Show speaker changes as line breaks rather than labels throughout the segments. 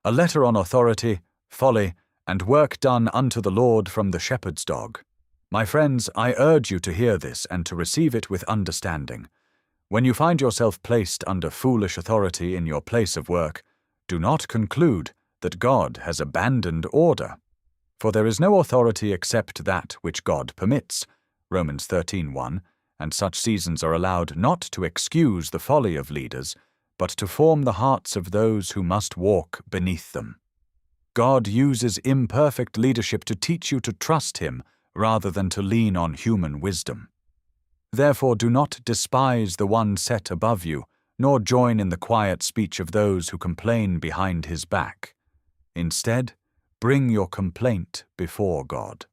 A letter on authority, folly, and work done unto the Lord from the shepherd's dog. My friends, I urge you to hear this and to receive it with understanding. When you find yourself placed under foolish authority in your place of work, do not conclude that God has abandoned order. For there is no authority except that which God permits, Romans 13:1, and such seasons are allowed not to excuse the folly of leaders, but to form the hearts of those who must walk beneath them. God uses imperfect leadership to teach you to trust Him rather than to lean on human wisdom. Therefore do not despise the one set above you, nor join in the quiet speech of those who complain behind his back. Instead, bring your complaint before God.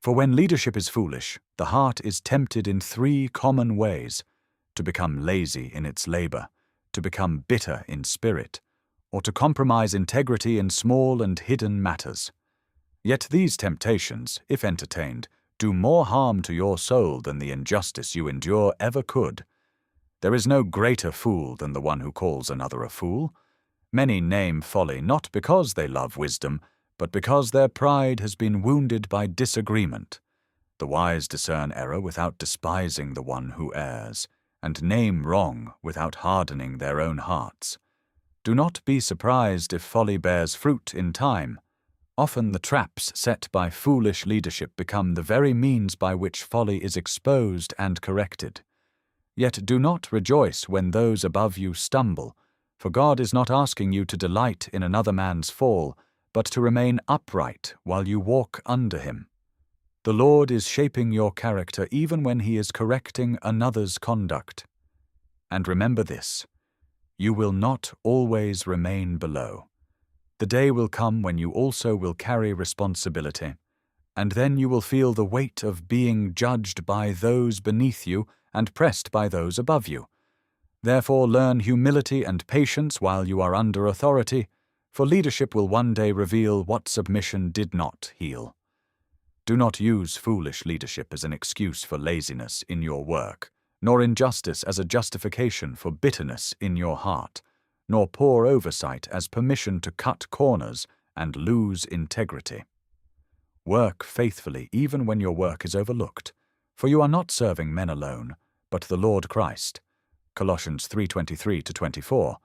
For when leadership is foolish, the heart is tempted in 3 common ways: to become lazy in its labor, to become bitter in spirit, or to compromise integrity in small and hidden matters. Yet these temptations, if entertained, do more harm to your soul than the injustice you endure ever could. There is no greater fool than the one who calls another a fool. Many name folly not because they love wisdom, but because their pride has been wounded by disagreement. The wise discern error without despising the one who errs, and name wrong without hardening their own hearts. Do not be surprised if folly bears fruit in time. Often the traps set by foolish leadership become the very means by which folly is exposed and corrected. Yet do not rejoice when those above you stumble, for God is not asking you to delight in another man's fall, but to remain upright while you walk under him. The Lord is shaping your character even when He is correcting another's conduct. And remember this: you will not always remain below. The day will come when you also will carry responsibility, and then you will feel the weight of being judged by those beneath you and pressed by those above you. Therefore learn humility and patience while you are under authority, for leadership will one day reveal what submission did not heal. Do not use foolish leadership as an excuse for laziness in your work, nor injustice as a justification for bitterness in your heart, nor poor oversight as permission to cut corners and lose integrity. Work faithfully even when your work is overlooked, for you are not serving men alone, but the Lord Christ. Colossians 3:23-24.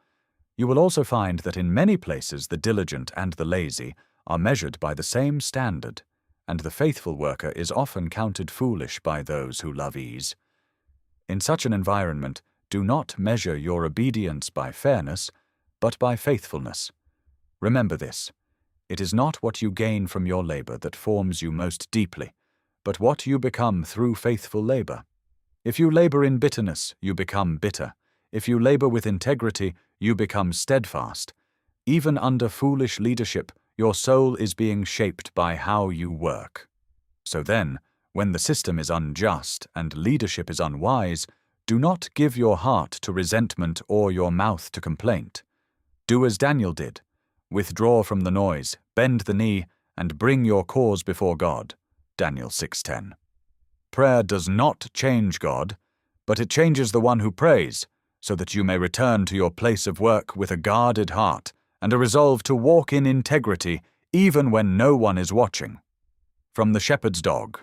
You will also find that in many places the diligent and the lazy are measured by the same standard, and the faithful worker is often counted foolish by those who love ease. In such an environment, do not measure your obedience by fairness, but by faithfulness. Remember this: it is not what you gain from your labor that forms you most deeply, but what you become through faithful labor. If you labor in bitterness, you become bitter. If you labor with integrity, you become steadfast. Even under foolish leadership, your soul is being shaped by how you work. So then, when the system is unjust and leadership is unwise, do not give your heart to resentment or your mouth to complaint. Do as Daniel did: withdraw from the noise, bend the knee, and bring your cause before God. Daniel 6:10. Prayer does not change God, but it changes the one who prays, so that you may return to your place of work with a guarded heart and a resolve to walk in integrity even when no one is watching. From the Shepherd's Dog.